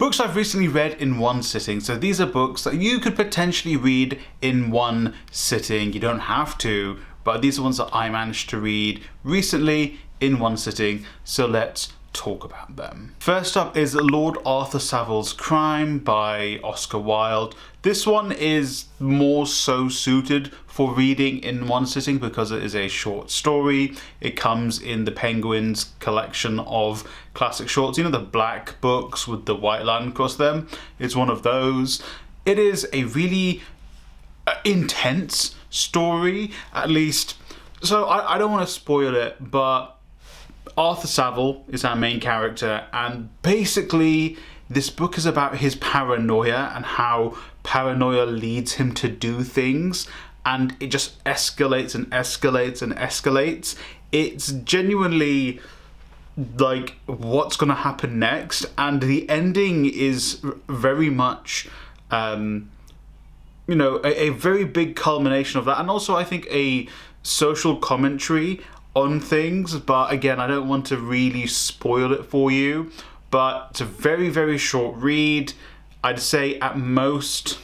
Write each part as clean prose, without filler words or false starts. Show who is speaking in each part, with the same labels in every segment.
Speaker 1: Books I've recently read in one sitting. So these are books that you could potentially read in one sitting. You don't have to, but these are ones that I managed to read recently in one sitting. So let's talk about them. First up is Lord Arthur Savile's Crime by Oscar Wilde. This one is more so suited for reading in one sitting because it is a short story. It comes in the Penguin's collection of classic shorts, you know, the black books with the white line across them. It's one of those. It is a really intense story, at least. So I don't want to spoil it, but Arthur Savile is our main character, and basically this book is about his paranoia and how paranoia leads him to do things, and it just escalates and escalates and escalates. It's genuinely like, what's going to happen next? And the ending is very much you know, a very big culmination of that, and also I think a social commentary on things. But again, I don't want to really spoil it for you, but it's a very, very short read. I'd say at most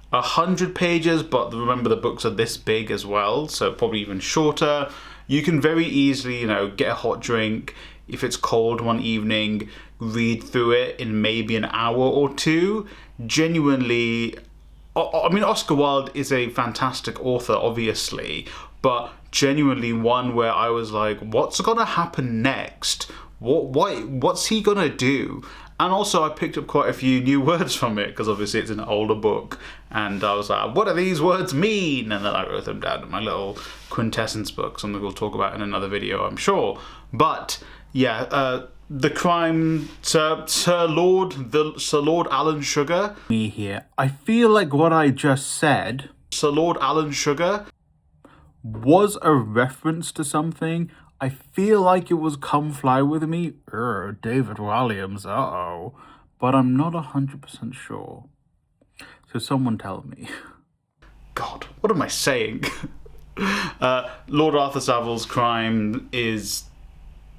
Speaker 1: 100 pages, but remember the books are this big as well, so probably even shorter. You can very easily, you know, get a hot drink if it's cold one evening, read through it in maybe an hour or two. Genuinely, I mean, Oscar Wilde is a fantastic author, obviously, but genuinely one where I was like, what's gonna happen next? What's he gonna do? And also I picked up quite a few new words from it, because obviously it's an older book, and I was like, what do these words mean? And then I wrote them down in my little quintessence book, something we'll talk about in another video, I'm sure. But yeah, The Crime, Sir Lord Alan Sugar.
Speaker 2: Me here. I feel like what I just said,
Speaker 1: Sir Lord Alan Sugar,
Speaker 2: was a reference to something. I feel like it was Come Fly With Me, David Walliams, but I'm not 100% sure. So someone tell me.
Speaker 1: God, what am I saying? Lord Arthur Savile's Crime is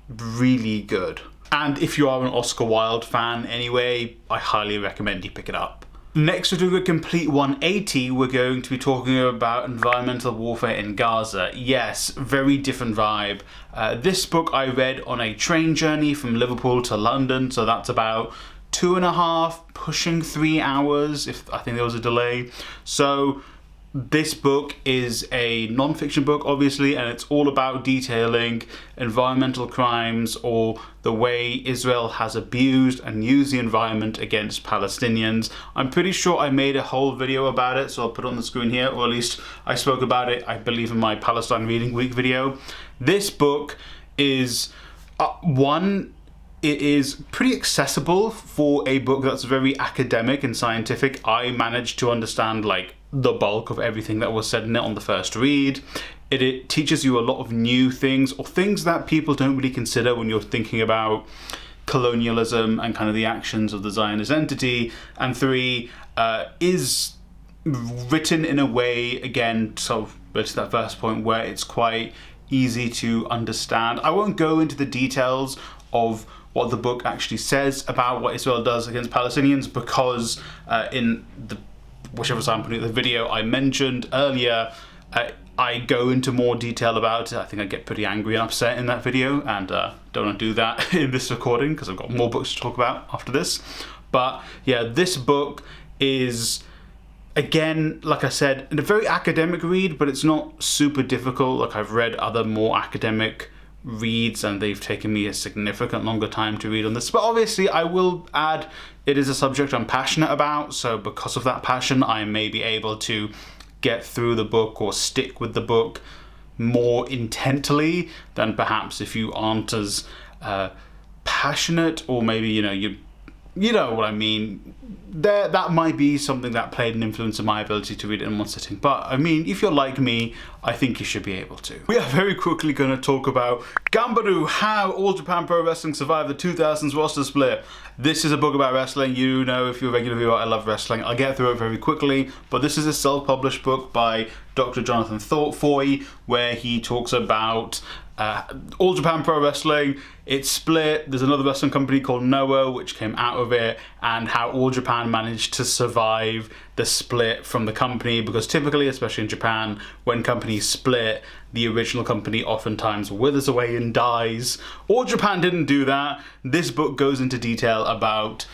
Speaker 1: really good. And if you are an Oscar Wilde fan anyway, I highly recommend you pick it up. Next, we're doing a complete 180. We're going to be talking about environmental warfare in Gaza. Yes, very different vibe. This book I read on a train journey from Liverpool to London, so that's about 2.5, pushing 3 hours, if I think there was a delay. So this book is a non-fiction book, obviously, and it's all about detailing environmental crimes, or the way Israel has abused and used the environment against Palestinians. I'm pretty sure I made a whole video about it, so I'll put it on the screen here, or at least I spoke about it, I believe, in my Palestine Reading Week video. This book is, it is pretty accessible for a book that's very academic and scientific. I managed to understand like the bulk of everything that was said in it on the first read. It teaches you a lot of new things, or things that people don't really consider when you're thinking about colonialism and kind of the actions of the Zionist entity. And 3, is written in a way, again, so to that first point, where it's quite easy to understand. I won't go into the details of what the book actually says about what Israel does against Palestinians, because in the whichever side I'm putting the video I mentioned earlier, I go into more detail about it. I think I get pretty angry and upset in that video, and don't want to do that in this recording because I've got more books to talk about after this. But yeah, this book is, again, like I said, a very academic read, but it's not super difficult. Like, I've read other more academic reads and they've taken me a significant longer time to read on this, but obviously I will add, it is a subject I'm passionate about, so because of that passion I may be able to get through the book or stick with the book more intently than perhaps if you aren't as passionate, or maybe, you know what I mean. That might be something that played an influence in my ability to read it in one sitting. But I mean, if you're like me, I think you should be able to. We are very quickly going to talk about Ganbaru, How All Japan Pro Wrestling Survived the 2000s Roster Split. This is a book about wrestling. You know, if you're a regular viewer, I love wrestling. I'll get through it very quickly, but this is a self-published book by Dr. Jonathan Foy, where he talks about All Japan Pro Wrestling, it's split. There's another wrestling company called Noah which came out of it, and how All Japan managed to survive the split from the company, because typically, especially in Japan, when companies split, the original company oftentimes withers away and dies. All Japan didn't do that. This book goes into detail about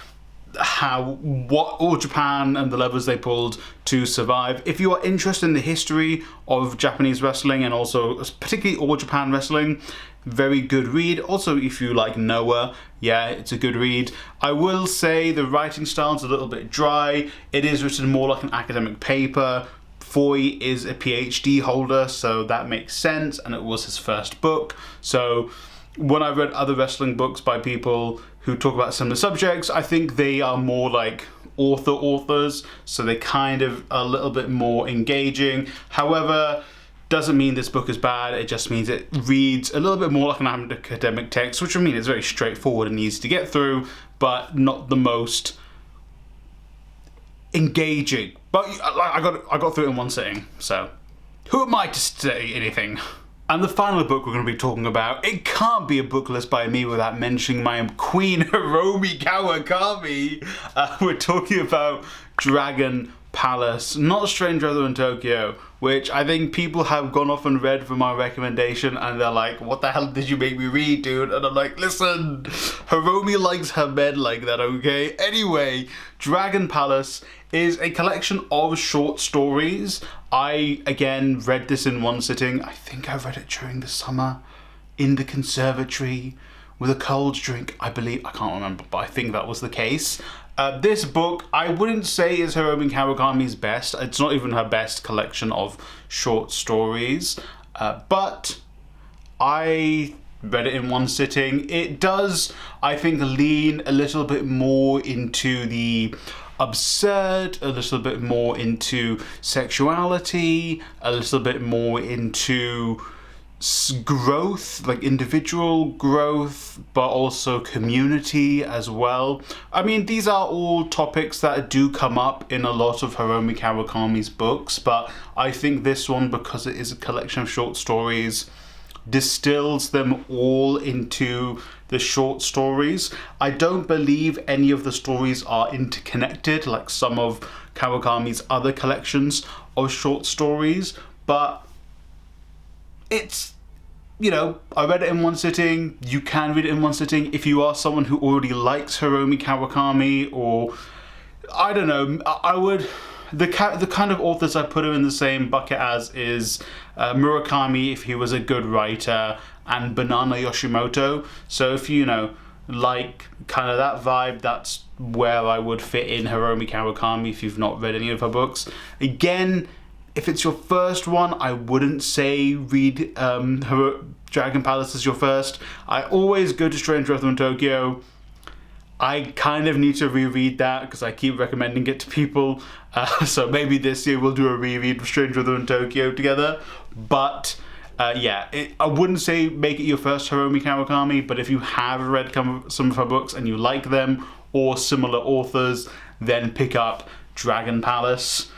Speaker 1: what All Japan and the levers they pulled to survive. If you are interested in the history of Japanese wrestling, and also particularly All Japan wrestling, very good read. Also, if you like Noah, yeah, it's a good read. I will say the writing style's a little bit dry. It is written more like an academic paper. Foy is a PhD holder, so that makes sense, and it was his first book. So when I read other wrestling books by people who talk about similar subjects, I think they are more like authors, so they kind of a little bit more engaging. However, doesn't mean this book is bad, it just means it reads a little bit more like an academic text, which I mean is very straightforward and easy to get through, but not the most engaging. But I got through it in one sitting, so who am I to say anything? And the final book we're going to be talking about, it can't be a book list by me without mentioning my queen, Hiromi Kawakami. We're talking about Dragon Palace, not Strange Weather in Tokyo, which I think people have gone off and read for my recommendation, and they're like, what the hell did you make me read, dude? And I'm like, listen, Hiromi likes her men like that, okay? Anyway, Dragon Palace is a collection of short stories. I, again, read this in one sitting. I think I read it during the summer in the conservatory with a cold drink, I believe. I can't remember, but I think that was the case. This book, I wouldn't say is Hiromi Kawakami's best. It's not even her best collection of short stories. But I read it in one sitting. It does, I think, lean a little bit more into the absurd, a little bit more into sexuality, a little bit more into growth, like individual growth, but also community as well. I mean, these are all topics that do come up in a lot of Hiromi Kawakami's books, but I think this one, because it is a collection of short stories, distills them all into the short stories. I don't believe any of the stories are interconnected like some of Kawakami's other collections of short stories, but it's, you know, I read it in one sitting. You can read it in one sitting if you are someone who already likes Hiromi Kawakami, or I don't know, I would, the kind of authors I put him in the same bucket as is Murakami if he was a good writer, and Banana Yoshimoto. So if you know, like kind of that vibe, that's where I would fit in Hiromi Kawakami if you've not read any of her books. Again, if it's your first one, I wouldn't say read Dragon Palace as your first. I always go to Strange Weather in Tokyo. I kind of need to reread that because I keep recommending it to people. So maybe this year we'll do a reread of Strange Weather in Tokyo together. But yeah, I wouldn't say make it your first Hiromi Kawakami, but if you have read some of her books and you like them or similar authors, then pick up Dragon Palace.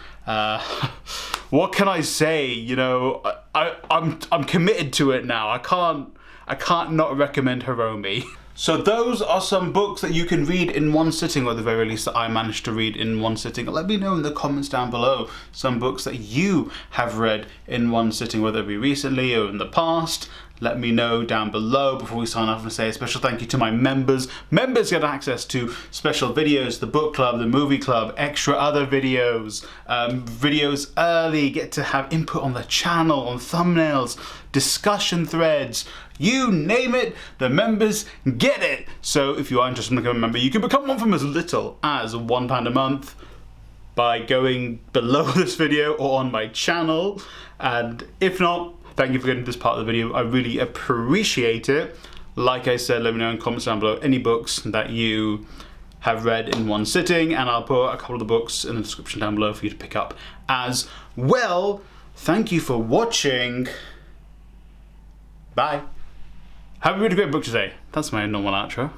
Speaker 1: What can I say? You know, I'm committed to it now. I can't not recommend Hiromi. So those are some books that you can read in one sitting, or at the very least that I managed to read in one sitting. Let me know in the comments down below some books that you have read in one sitting, whether it be recently or in the past. Let me know down below. Before we sign off, and say a special thank you to my members. Members get access to special videos, the book club, the movie club, extra other videos, videos early, get to have input on the channel, on thumbnails, discussion threads, you name it, the members get it. So if you are interested in becoming a member, you can become one from as little as £1 a month by going below this video or on my channel. And if not, thank you for getting to this part of the video. I really appreciate it. Like I said, let me know in the comments down below any books that you have read in one sitting, and I'll put a couple of the books in the description down below for you to pick up as well. Thank you for watching. Bye. Have a really great book today. That's my normal outro.